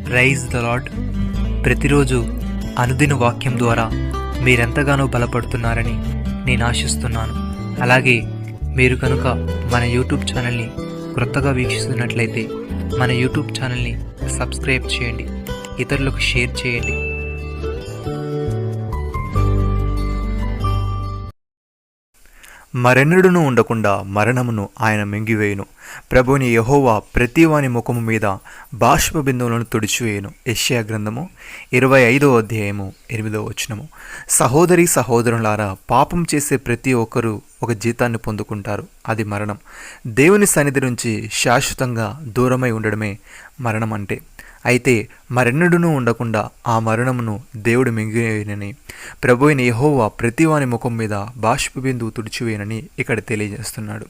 Praise the lord. ప్రతిరోజు అనుదిన వాక్యం ద్వారా మీరెంతగానో బలపడుతున్నారని నేను ఆశిస్తున్నాను. అలాగే మీరు కనుక మన యూట్యూబ్ ఛానల్ని క్రొత్తగా వీక్షిస్తున్నట్లయితే మన యూట్యూబ్ ఛానల్ని సబ్స్క్రైబ్ చేయండి, ఇతరులకు షేర్ చేయండి. మరెన్నడును ఉండకుండా మరణమును ఆయన మింగివేయును. ప్రభుని యెహోవా ప్రతివాని ముఖము మీద బాష్ప బిందువులను తుడిచివేయును. యెషయా గ్రంథము 25వ అధ్యాయము 8వ వచనము. సహోదరి సహోదరులారా, పాపం చేసే ప్రతి ఒక్కరూ ఒక జీతాన్ని పొందుకుంటారు, అది మరణం. దేవుని సన్నిధి నుంచి శాశ్వతంగా దూరమై ఉండడమే మరణం అంటే. అయితే మరెన్నడూనూ ఉండకుండా ఆ మరణమును దేవుడు మింగివేయనని, ప్రభువైన యెహోవా ప్రతివాని ముఖం మీద బాష్ప బిందువు తుడిచివేయనని ఇక్కడ తెలియజేస్తున్నాడు.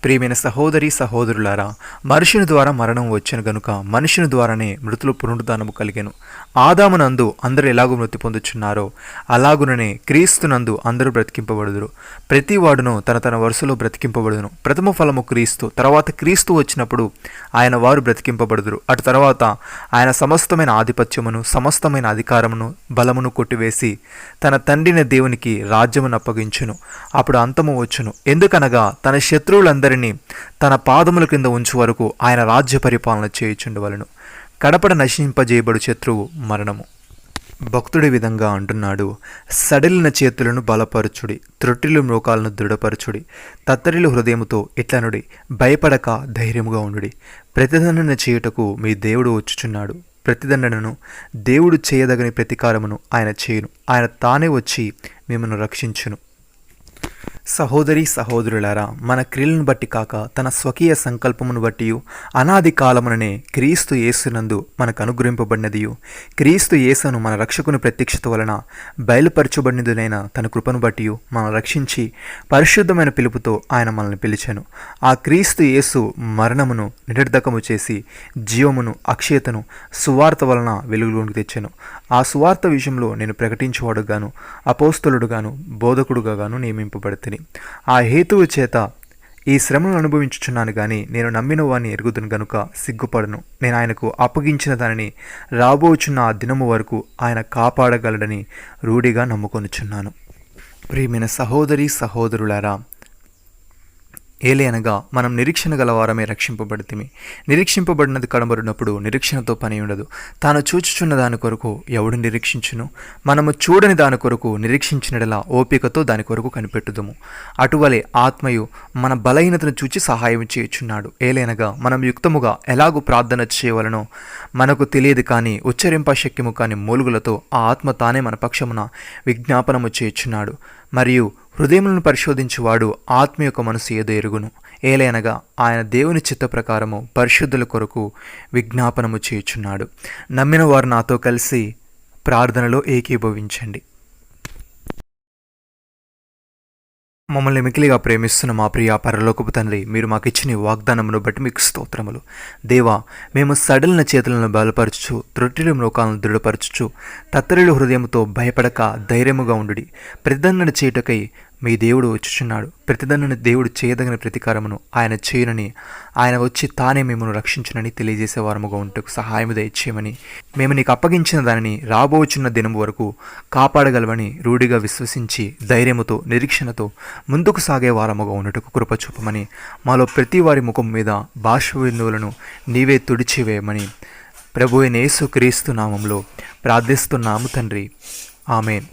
ప్రియమైన సహోదరి సహోదరులారా, మనుషుని ద్వారా మరణం వచ్చెను గనుక మనుషుని ద్వారానే మృతుల పునరుద్ధానము కలిగెను. ఆదామునందు అందరూ ఎలాగూ మృతి పొందుచున్నారో అలాగుననే క్రీస్తునందు అందరూ బ్రతికింపబడుదురు. ప్రతి వాడును తన తన వరుసలో బ్రతికింపబడుదును. ప్రథమ ఫలము క్రీస్తు, తర్వాత క్రీస్తు వచ్చినప్పుడు ఆయన వారు బ్రతికింపబడుదురు. అటు తర్వాత ఆయన సమస్తమైన ఆధిపత్యమును సమస్తమైన అధికారమును బలమును కొట్టివేసి తన తండ్రిని దేవునికి రాజ్యమును అప్పగించును. అప్పుడు అంతము వచ్చును. ఎందుకనగా తన శత్రువులందరినీ తన పాదముల క్రింద ఉంచు వరకు ఆయన రాజ్య పరిపాలన చేయుచుండవలను. కడపడ నశింపజేయబడు శత్రువు మరణము. భక్తుడి విధంగా అంటున్నాడు, సడలిన చేతులను బలపరచుడి, త్రొట్టిలు మోకాలను దృఢపరచుడి, తత్తరిలు హృదయముతో ఇట్లనుడి, భయపడక ధైర్యముగా ఉండుడి. ప్రతిదండన చేయుటకు మీ దేవుడు వచ్చుచున్నాడు. ప్రతిదండనను దేవుడు చేయదగని ప్రతీకారమును ఆయన చేయును. ఆయన తానే వచ్చి మిమ్మల్ని రక్షించును. సహోదరి సహోదరులారా, మన క్రియలను బట్టి కాక తన స్వకీయ సంకల్పమును బట్టి అనాది కాలముననే క్రీస్తు యేసునందు మనకు అనుగ్రహింపబడినదియు, క్రీస్తు యేసును మన రక్షకుని ప్రత్యక్షత వలన బయలుపరచబడినదినైన తన కృపను బట్టి మనం రక్షించి పరిశుద్ధమైన పిలుపుతో ఆయన మనల్ని పిలిచెను. ఆ క్రీస్తు యేసు మరణమును నిరర్ధకము చేసి జీవమును అక్షయతను సువార్త వలన వెలుగులోనికి తెచ్చెను. ఆ సువార్త విషయంలో నేను ప్రకటించేవాడుగాను అపోస్తలుడుగాను బోధకుడుగాను నియమింపబడితిని. ఆ హేతువు చేత ఈ శ్రమను అనుభవించుచున్నాను గాని నేను నమ్మిన వాడిని ఎరుగుదును గనుక సిగ్గుపడను. నేను ఆయనకు అప్పగించిన దానిని రాబోచున్న ఆ దినము వరకు ఆయన కాపాడగలడని రూఢిగా నమ్ముకొనుచున్నాను. ప్రియమైన సహోదరి సహోదరులారా, ఏలే అనగా మనం నిరీక్షణ గలవారమే రక్షింపబడితిమి. నిరీక్షింపబడినది కనబడినప్పుడు నిరీక్షణతో పని ఉండదు. తాను చూచుచున్న దాని కొరకు ఎవడు నిరీక్షించును? మనము చూడని దాని కొరకు నిరీక్షించినలా ఓపికతో దాని కొరకు కనిపెట్టుదుము. అటువలే ఆత్మయు మన బలహీనతను చూచి సహాయం చేయుచున్నాడు. ఏలేనగా మనం యుక్తముగా ఎలాగూ ప్రార్థన చేయవలనో మనకు తెలియదు, కానీ ఉచ్చరింపశక్యము కాని మూలుగులతో ఆ ఆత్మ తానే మన పక్షమున విజ్ఞాపనము చేయుచున్నాడు. మరియు హృదయములను పరిశోధించువాడు ఆత్మ యొక్క మనసు ఏదో ఎరుగును. ఏలైనగా ఆయన దేవుని చిత్త ప్రకారము పరిశుద్ధుల కొరకు విజ్ఞాపనము చేయుచున్నాడు. నమ్మిన వారు నాతో కలిసి ప్రార్థనలో ఏకీభవించండి. మమ్మల్ని మికిలిగా ప్రేమిస్తున్న మా ప్రియ పరలోకపు తండ్రి, మీరు మాకు ఇచ్చిన వాగ్దానమును బట్టి మీకు స్తోత్రములు. దేవా, మేము సడలిన చేతులను బలపరచుచు త్రొట్టిల మోకాలను దృఢపరచుచు తత్తరిలు హృదయముతో భయపడక ధైర్యముగా ఉండుడి. ప్రతిదండన చేయుటకై మీ దేవుడు వచ్చుచున్నాడు. ప్రతిదండన దేవుడు చేయదగిన ప్రతీకారమును ఆయన చేయునని, ఆయన వచ్చి తానే మిమ్మల్ని రక్షించునని తెలియజేసే వారముగా ఉంటకు సహాయము దయచేయమని, మేము నీకు అప్పగించిన దానిని రాబోచున్న దినము వరకు కాపాడగలవని రూఢిగా విశ్వసించి ధైర్యముతో నిరీక్షణతో ముందుకు సాగే వారముగా ఉన్నట్టుకు కృప చూపమని, మాలో ప్రతి వారి ముఖం మీద బాష్ప బిందువులను నీవే తుడిచివేయమని ప్రభువైన యేసు క్రీస్తు నామములో ప్రార్థిస్తున్నాము తండ్రి. ఆమేన్.